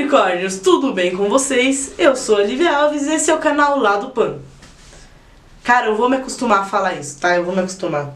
Unicórnios, tudo bem com vocês? Eu sou a Olivia Alves e esse é o canal Lado Pan. Cara, eu vou me acostumar a falar isso, tá? Eu vou me acostumar.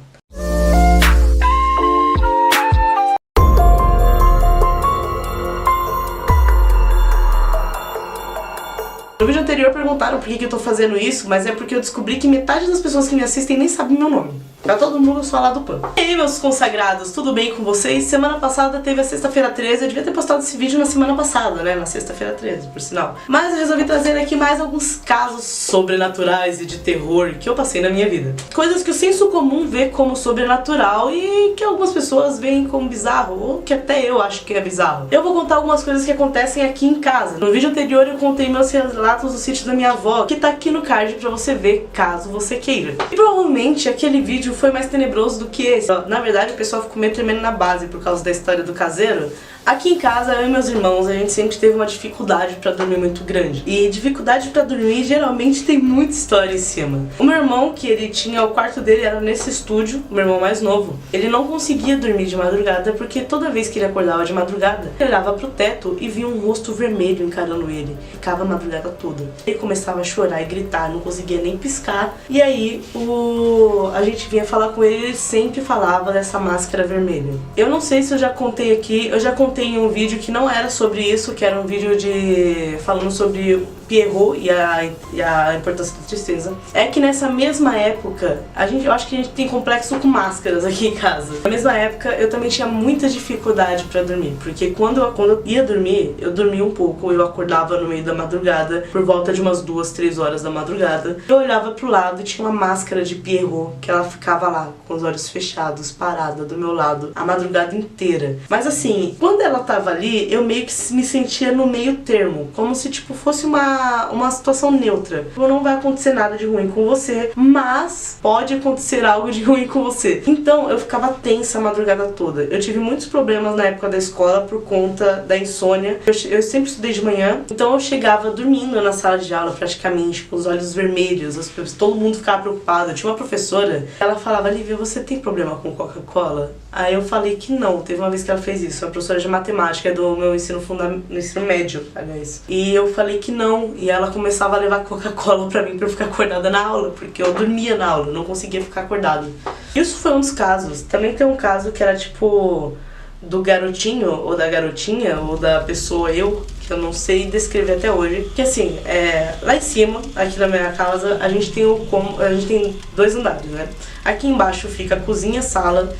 No vídeo anterior perguntaram por que eu tô fazendo isso, mas é porque eu descobri que metade das pessoas que me assistem nem sabem meu nome. Pra todo mundo só Lado Pan. E aí, meus consagrados, tudo bem com vocês? Semana passada teve a sexta-feira 13, eu devia ter postado esse vídeo na semana passada, né? Na sexta-feira 13, por sinal. Mas eu resolvi trazer aqui mais alguns casos sobrenaturais e de terror que eu passei na minha vida. Coisas que o senso comum vê como sobrenatural e que algumas pessoas veem como bizarro, ou que até eu acho que é bizarro. Eu vou contar algumas coisas que acontecem aqui em casa. No vídeo anterior eu contei meus relatos do sítio da minha avó, que tá aqui no card pra você ver, caso você queira. E provavelmente aquele vídeo foi mais tenebroso do que esse. Na verdade, o pessoal ficou meio tremendo na base por causa da história do caseiro. Aqui em casa, eu e meus irmãos, a gente sempre teve uma dificuldade pra dormir muito grande. E dificuldade pra dormir geralmente tem muita história em cima. O meu irmão, que ele tinha, o quarto dele era nesse estúdio, o meu irmão mais novo, ele não conseguia dormir de madrugada porque toda vez que ele acordava de madrugada, ele olhava pro teto e via um rosto vermelho encarando ele. Ficava a madrugada toda. Ele começava a chorar e gritar, não conseguia nem piscar. E aí, a gente vinha falar com ele, ele sempre falava dessa máscara vermelha. Eu não sei se eu já contei aqui, eu já contei em um vídeo que não era sobre isso, que era um vídeo falando sobre Pierrot e a importância da tristeza. É que nessa mesma época, eu acho que a gente tem complexo com máscaras aqui em casa. Na mesma época, eu também tinha muita dificuldade pra dormir, porque quando eu ia dormir, eu dormia um pouco, eu acordava no meio da madrugada, por volta de umas 2, 3 horas da madrugada. Eu olhava pro lado e tinha uma máscara de Pierrot, que ela ficava lá, com os olhos fechados, parada do meu lado, a madrugada inteira. Mas assim, quando ela tava ali, eu meio que me sentia no meio termo, como se tipo fosse uma situação neutra. Não vai acontecer nada de ruim com você, mas pode acontecer algo de ruim com você. Então eu ficava tensa a madrugada toda. Eu tive muitos problemas na época da escola por conta da insônia. Eu sempre estudei de manhã, então eu chegava dormindo na sala de aula praticamente, com os olhos vermelhos, todo mundo ficava preocupado. Eu tinha uma professora, ela falava: Lívia, você tem problema com Coca-Cola? Aí eu falei que não. Teve uma vez que ela fez isso, uma professora de matemática do meu ensino médio, aliás. E eu falei que não, e ela começava a levar Coca-Cola pra mim pra eu ficar acordada na aula, porque eu dormia na aula, não conseguia ficar acordada. Isso foi um dos casos. Também tem um caso que era tipo do garotinho, ou da garotinha, ou da pessoa que eu não sei descrever até hoje. Que assim, lá em cima, aqui na minha casa, a gente tem 2 andares, né? Aqui embaixo fica a cozinha, sala,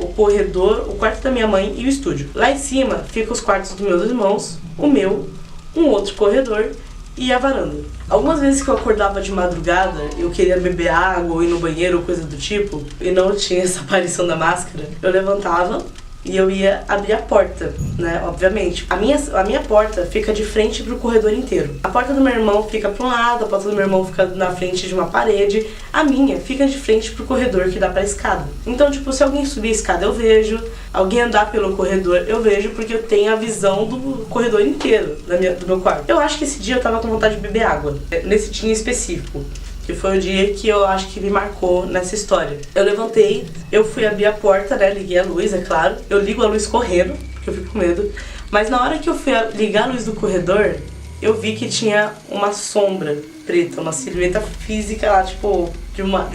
o corredor, o quarto da minha mãe e o estúdio. Lá em cima fica os quartos dos meus irmãos, o meu, um outro corredor e a varanda. Algumas vezes que eu acordava de madrugada, eu queria beber água ou ir no banheiro ou coisa do tipo, e não tinha essa aparição da máscara, eu levantava e eu ia abrir a porta, né, obviamente. A minha porta fica de frente pro corredor inteiro. A porta do meu irmão fica pra um lado, a porta do meu irmão fica na frente de uma parede. A minha fica de frente pro corredor que dá pra escada. Então, tipo, se alguém subir a escada eu vejo, alguém andar pelo corredor eu vejo, porque eu tenho a visão do corredor inteiro do meu quarto. Eu acho que esse dia eu tava com vontade de beber água, nesse dia específico, que foi o dia que eu acho que me marcou nessa história. Eu levantei, eu fui abrir a porta, né, liguei a luz, é claro. Eu ligo a luz correndo, porque eu fico com medo. Mas na hora que eu fui ligar a luz do corredor, eu vi que tinha uma sombra preta, uma silhueta física lá, tipo, de uma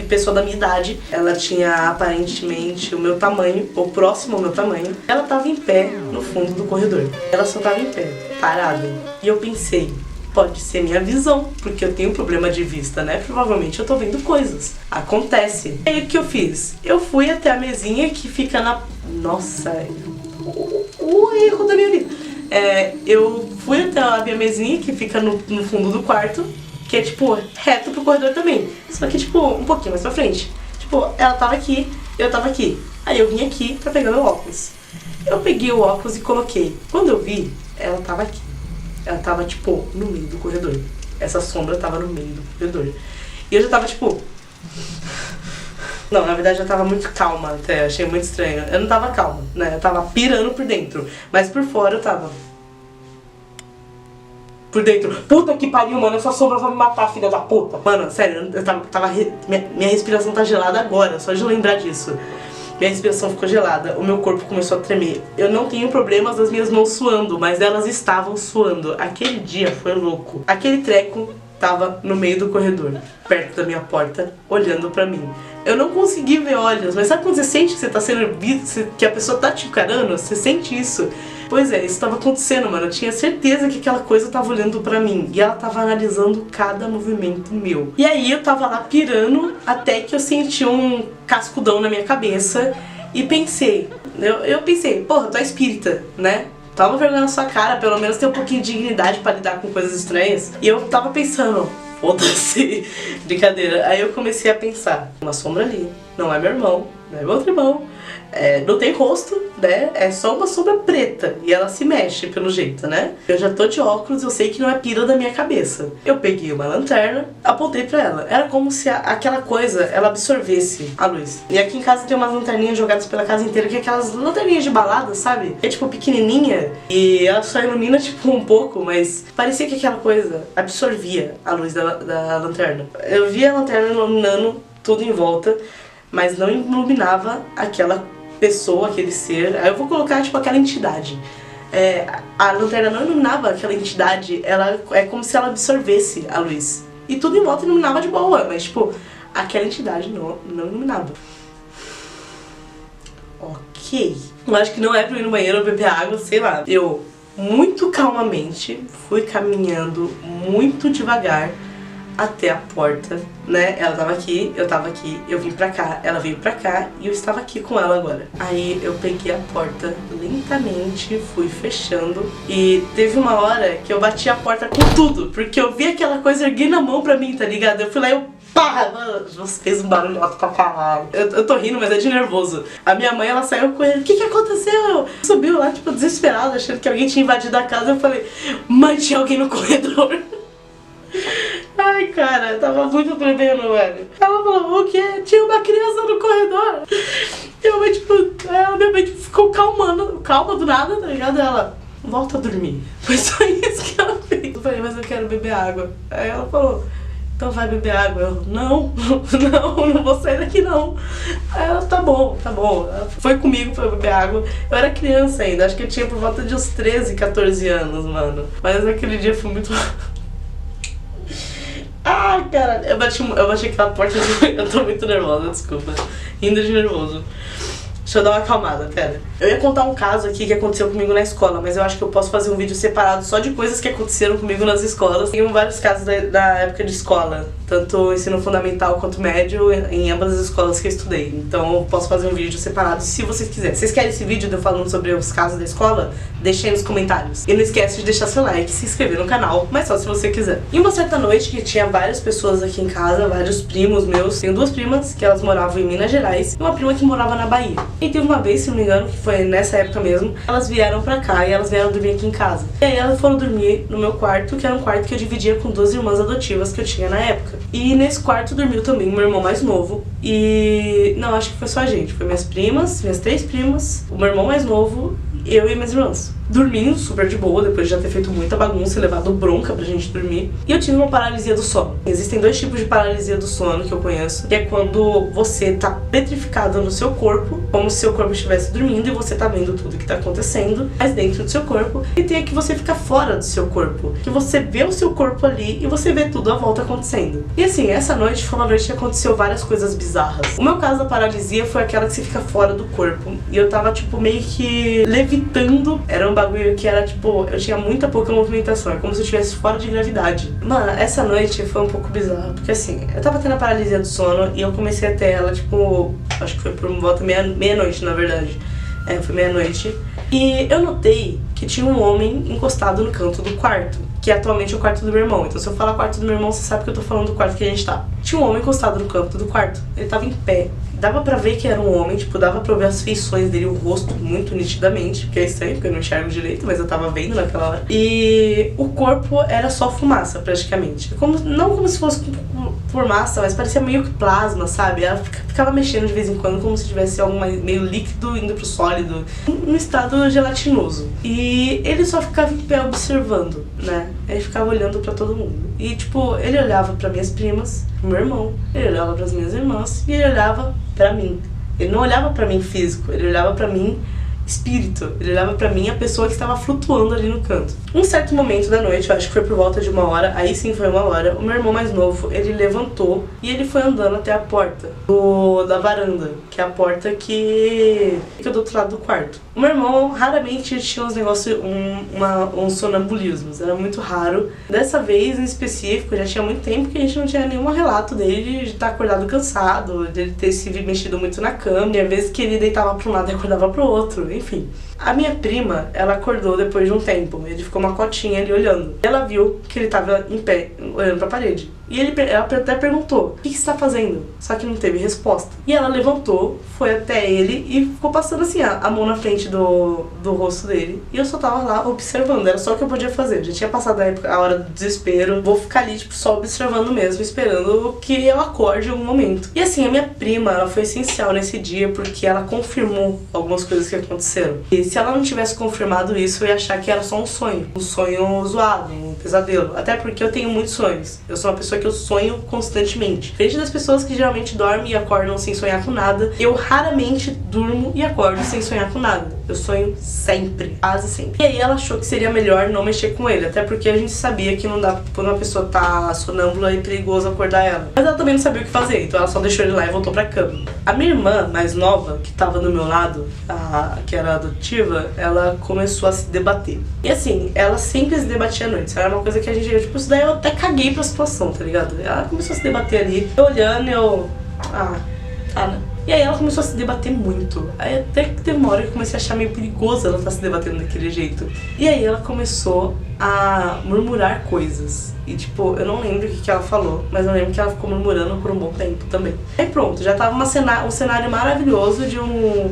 pessoa da minha idade. Ela tinha aparentemente o meu tamanho, ou próximo ao meu tamanho. Ela tava em pé no fundo do corredor. Ela só tava em pé, parada. E eu pensei: pode ser minha visão, porque eu tenho problema de vista, né? Provavelmente eu tô vendo coisas. Acontece. E aí o que eu fiz? Eu fui até a mesinha que fica na... Nossa, o erro da minha vida. Eu fui até a minha mesinha que fica no fundo do quarto, que é tipo reto pro corredor também. Só que tipo um pouquinho mais pra frente. Tipo, ela tava aqui, eu tava aqui. Aí eu vim aqui pra pegar meu óculos. Eu peguei o óculos e coloquei. Quando eu vi, ela tava aqui. Ela tava, tipo, no meio do corredor. Essa sombra tava no meio do corredor. E eu já tava, tipo... Não, na verdade eu tava muito calma até, achei muito estranho. Eu não tava calma, né? Eu tava pirando por dentro. Mas por fora eu tava... Por dentro. Puta que pariu, mano, essa sombra vai me matar, filha da puta. Mano, sério, eu tava minha respiração tá gelada agora, só de lembrar disso. minha respiração ficou gelada, o meu corpo começou a tremer. Eu não tenho problemas das minhas mãos suando, mas elas estavam suando. Aquele dia foi louco. Aquele treco tava no meio do corredor, perto da minha porta, olhando pra mim. Eu não consegui ver olhos, mas sabe quando você sente que você tá sendo visto, que a pessoa tá te encarando? Você sente isso? Pois é, isso tava acontecendo, mano. Eu tinha certeza que aquela coisa tava olhando pra mim. E ela tava analisando cada movimento meu. E aí eu tava lá pirando, até que eu senti um cascudão na minha cabeça. E pensei, eu pensei, porra, tu é espírita, né? Toma vergonha na sua cara, pelo menos tem um pouquinho de dignidade pra lidar com coisas estranhas. E eu tava pensando, foda-se, brincadeira. Aí eu comecei a pensar, uma sombra ali, não é meu irmão, não é meu outro irmão, não tem rosto, né? É só uma sombra preta e ela se mexe pelo jeito, né? Eu já tô de óculos, eu sei que não é pira da minha cabeça. Eu peguei uma lanterna, apontei pra ela. Era como se aquela coisa, ela absorvesse a luz. E aqui em casa tem umas lanterninhas jogadas pela casa inteira, que é aquelas lanterninhas de balada, sabe? É tipo pequenininha e ela só ilumina tipo um pouco, mas parecia que aquela coisa absorvia a luz da lanterna. Eu via a lanterna iluminando tudo em volta, mas não iluminava aquela pessoa, aquele ser. Aí eu vou colocar tipo aquela entidade. A lanterna não iluminava aquela entidade, ela é como se ela absorvesse a luz. E tudo em volta iluminava de boa, mas tipo, aquela entidade não iluminava. Ok. Eu acho que não é pra eu ir no banheiro beber água, sei lá. Eu, muito calmamente, fui caminhando muito devagar até a porta, né? Ela tava aqui, eu tava aqui, eu vim pra cá, ela veio pra cá e eu estava aqui com ela agora. Aí eu peguei a porta lentamente, fui fechando e teve uma hora que eu bati a porta com tudo, porque eu vi aquela coisa erguendo a mão pra mim, tá ligado? Eu fui lá e eu pá! Mano, você fez um barulho alto pra caralho. Eu tô rindo, mas é de nervoso. A minha mãe, ela saiu com ele. O que aconteceu? Subiu lá, tipo, desesperada, achando que alguém tinha invadido a casa. Eu falei, mãe, tinha alguém no corredor. Ai, cara, eu tava muito tremendo, velho. Ela falou, o quê? Tinha uma criança no corredor. E a mãe, tipo, minha mãe ficou calma do nada, tá ligado? Ela, volta a dormir. Foi só isso que ela fez. Eu falei, mas eu quero beber água. Aí ela falou, então vai beber água. Eu, não vou sair daqui não. Aí ela, tá bom. Ela foi comigo pra beber água. Eu era criança ainda, acho que eu tinha por volta de uns 13, 14 anos, mano. Mas naquele dia foi muito... Ai, caralho, eu bati aquela porta de... Eu tô muito nervosa, desculpa. Rindo de nervoso. Deixa eu dar uma acalmada, pera. Eu ia contar um caso aqui que aconteceu comigo na escola, mas eu acho que eu posso fazer um vídeo separado só de coisas que aconteceram comigo nas escolas. Tem vários casos da época de escola, tanto ensino fundamental quanto médio, em ambas as escolas que eu estudei. Então eu posso fazer um vídeo separado se vocês quiserem. Vocês querem esse vídeo de eu falando sobre os casos da escola? Deixem aí nos comentários. E não esquece de deixar seu like e se inscrever no canal, mas só se você quiser. E uma certa noite que tinha várias pessoas aqui em casa, vários primos meus. Tenho duas primas que elas moravam em Minas Gerais e uma prima que morava na Bahia. E teve uma vez, se não me engano, que foi nessa época mesmo, elas vieram pra cá e elas vieram dormir aqui em casa. E aí elas foram dormir no meu quarto, que era um quarto que eu dividia com duas irmãs adotivas que eu tinha na época. E nesse quarto dormiu também meu irmão mais novo. E não, acho que foi só a gente. Foi minhas primas, minhas três primas, o meu irmão mais novo, eu e minhas irmãs. Dormindo super de boa, depois de já ter feito muita bagunça e levado bronca pra gente dormir. E eu tive uma paralisia do sono. Existem dois tipos de paralisia do sono que eu conheço, que é quando você tá petrificado no seu corpo, como se seu corpo estivesse dormindo e você tá vendo tudo que tá acontecendo, mas dentro do seu corpo. E tem a que você fica fora do seu corpo, que você vê o seu corpo ali e você vê tudo à volta acontecendo. E assim, essa noite foi uma noite que aconteceu várias coisas bizarras. O meu caso da paralisia foi aquela que você fica fora do corpo. E eu tava tipo meio que levitando. Era um bagulho que era tipo, eu tinha muita pouca movimentação, é como se eu estivesse fora de gravidade. Mano, essa noite foi um pouco bizarra, porque assim, eu tava tendo a paralisia do sono e eu comecei a ter ela, tipo, acho que foi por volta meia-noite, na verdade. Foi meia-noite. E eu notei que tinha um homem encostado no canto do quarto, que atualmente é o quarto do meu irmão. Então se eu falar quarto do meu irmão, você sabe que eu tô falando do quarto que a gente tá. Tinha um homem encostado no canto do quarto, ele tava em pé. Dava pra ver que era um homem, tipo, dava pra ver as feições dele, o rosto muito nitidamente, que é estranho, porque eu não enxergo direito, mas eu tava vendo naquela hora. E o corpo era só fumaça, praticamente. Não como se fosse fumaça, mas parecia meio que plasma, sabe? Ela ficava mexendo de vez em quando, como se tivesse algo meio líquido indo pro sólido, num estado gelatinoso. E ele só ficava em pé observando, né? Ele ficava olhando pra todo mundo. E, tipo, ele olhava pra minhas primas, pro meu irmão, ele olhava pras minhas irmãs e ele olhava pra mim. Ele não olhava pra mim físico, ele olhava pra mim espírito. Ele olhava pra mim a pessoa que estava flutuando ali no canto. Um certo momento da noite, eu acho que foi por volta de 1 hora, aí sim foi 1 hora, o meu irmão mais novo, ele levantou e ele foi andando até a porta da varanda, que é a porta que fica do outro lado do quarto. O meu irmão raramente tinha uns negócios, uns sonambulismos, era muito raro. Dessa vez em específico, já tinha muito tempo que a gente não tinha nenhum relato dele de estar acordado cansado, dele ter se mexido muito na cama, e às vezes que ele deitava pra um lado e acordava pro outro, enfim. A minha prima, ela acordou depois de um tempo, ele ficou uma cotinha ali olhando. Ela viu que ele tava em pé, olhando pra parede. E ela até perguntou, o que você tá fazendo? Só que não teve resposta. E ela levantou, foi até ele e ficou passando assim, a mão na frente do rosto dele. E eu só tava lá observando, era só o que eu podia fazer. Já tinha passado a hora do desespero, vou ficar ali, tipo, só observando mesmo, esperando que eu acorde em algum momento. E assim, a minha prima, ela foi essencial nesse dia, porque ela confirmou algumas coisas que aconteceram. E se ela não tivesse confirmado isso, eu ia achar que era só um sonho zoado, um pesadelo. Até porque eu tenho muitos sonhos. Eu sou uma pessoa que eu sonho constantemente. Diferente das pessoas que geralmente dormem e acordam sem sonhar com nada, eu raramente durmo e acordo sem sonhar com nada. Eu sonho sempre, quase sempre. E aí ela achou que seria melhor não mexer com ele, até porque a gente sabia que não dá, quando uma pessoa tá sonâmbula, é perigoso acordar ela. Mas ela também não sabia o que fazer, então ela só deixou ele lá e voltou pra cama. A minha irmã mais nova, que tava do meu lado, que era adotiva, ela começou a se debater. E assim, ela sempre se debatia à noite. Isso era uma coisa que a gente, tipo, isso daí eu até caguei pra situação, tá ligado? Ela começou a se debater ali, eu olhando, né? E aí ela começou a se debater muito. Aí até que teve uma hora que eu comecei a achar meio perigoso ela estar se debatendo daquele jeito. E aí ela começou a murmurar coisas. E tipo, eu não lembro o que ela falou, mas eu lembro que ela ficou murmurando por um bom tempo também. Aí pronto, já tava um cenário maravilhoso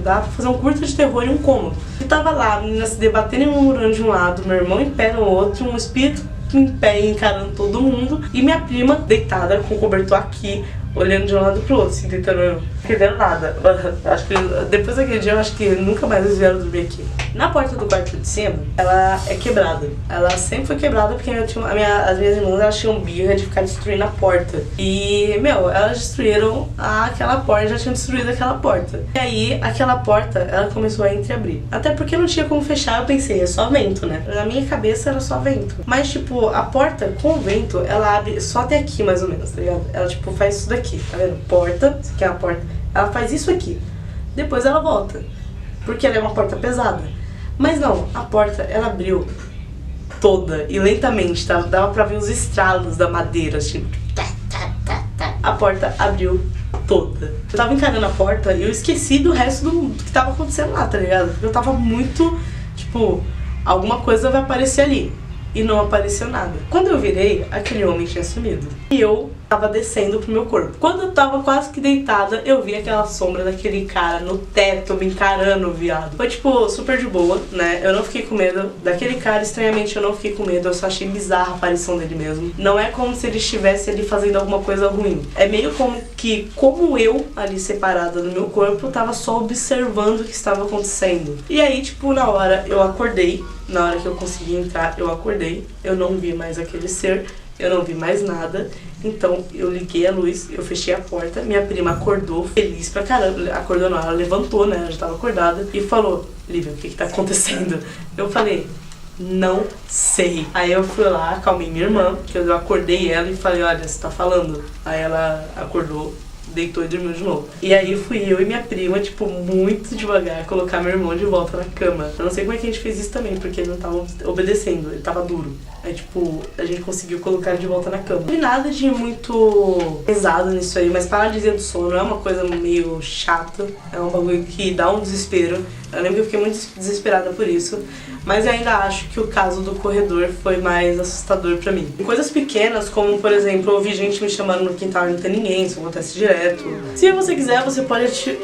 dá pra fazer um curta de terror em um cômodo. E tava lá, a menina se debatendo e murmurando de um lado, meu irmão em pé no outro, um espírito em pé encarando todo mundo, e minha prima deitada com o cobertor aqui, olhando de um lado pro outro, assim, tentando, entendendo nada. Acho que depois daquele dia, eu acho que nunca mais eles vieram dormir aqui. Na porta do quarto de cima, ela é quebrada. Ela sempre foi quebrada porque as minhas irmãs, elas tinham birra de ficar destruindo a porta. E, elas destruíram aquela porta, já tinham destruído aquela porta. E aí, aquela porta, ela começou a entreabrir. Até porque não tinha como fechar, eu pensei, é só vento, né? Na minha cabeça era só vento. Mas, tipo, a porta com o vento, ela abre só até aqui, mais ou menos, tá ligado? Ela, tipo, faz isso daqui, tá vendo? Porta, isso aqui é a porta. Ela faz isso aqui. Depois ela volta. Porque ela é uma porta pesada. Mas não, a porta, ela abriu toda e lentamente, tá? Dava pra ver os estralos da madeira, tipo... A porta abriu toda. Eu tava encarando a porta e eu esqueci do resto do que tava acontecendo lá, tá ligado? Porque eu tava muito, tipo, alguma coisa vai aparecer ali. E não apareceu nada. Quando eu virei, aquele homem tinha sumido. E eu tava descendo pro meu corpo. Quando eu tava quase que deitada, eu vi aquela sombra daquele cara no teto me encarando, viado. Foi tipo super de boa, né? Eu não fiquei com medo daquele cara, estranhamente eu não fiquei com medo. Eu só achei bizarra a aparição dele mesmo. Não é como se ele estivesse ali fazendo alguma coisa ruim. É meio como eu ali separada do meu corpo, tava só observando o que estava acontecendo. E aí, tipo, na hora eu acordei. Na hora que eu consegui entrar, eu acordei. Eu não vi mais aquele ser. Eu não vi mais nada. Então eu liguei a luz, eu fechei a porta. Minha prima acordou, feliz pra caramba. Acordou não, ela levantou, né? Ela já tava acordada. E falou, Lívia, o que tá acontecendo? Eu falei, não sei. Aí eu fui lá, acalmei minha irmã, que eu acordei ela e falei, olha, você tá falando? Aí ela acordou, deitou e dormiu de novo. E aí fui eu e minha prima, tipo, muito devagar, colocar meu irmão de volta na cama. Eu não sei como é que a gente fez isso também, porque ele não tava obedecendo, ele tava duro. Aí, tipo, a gente conseguiu colocar ele de volta na cama. Não tem nada de muito pesado nisso aí, mas paralisia do sono é uma coisa meio chata, é um bagulho que dá um desespero. Eu lembro que eu fiquei muito desesperada por isso, mas eu ainda acho que o caso do corredor foi mais assustador pra mim. Coisas pequenas, como, por exemplo, ouvir gente me chamando no quintal e não tem ninguém, isso acontece direto. Se você quiser, você pode se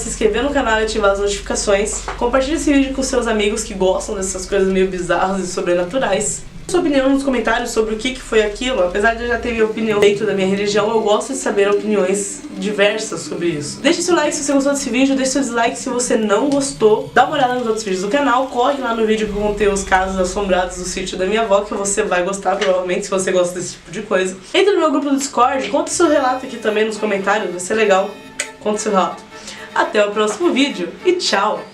inscrever no canal e ativar as notificações. Compartilhe esse vídeo com seus amigos que gostam dessas coisas meio bizarras e sobrenaturais. Sua opinião nos comentários sobre o que foi aquilo. Apesar de eu já ter minha opinião dentro da minha religião, eu gosto de saber opiniões diversas sobre isso. Deixe seu like se você gostou desse vídeo, deixe seu dislike se você não gostou. Dá uma olhada nos outros vídeos do canal, corre lá no vídeo que vão ter os casos assombrados do sítio da minha avó, que você vai gostar provavelmente se você gosta desse tipo de coisa. Entra no meu grupo do Discord, conta seu relato aqui também nos comentários, vai ser legal. conta seu relato. Até o próximo vídeo e tchau!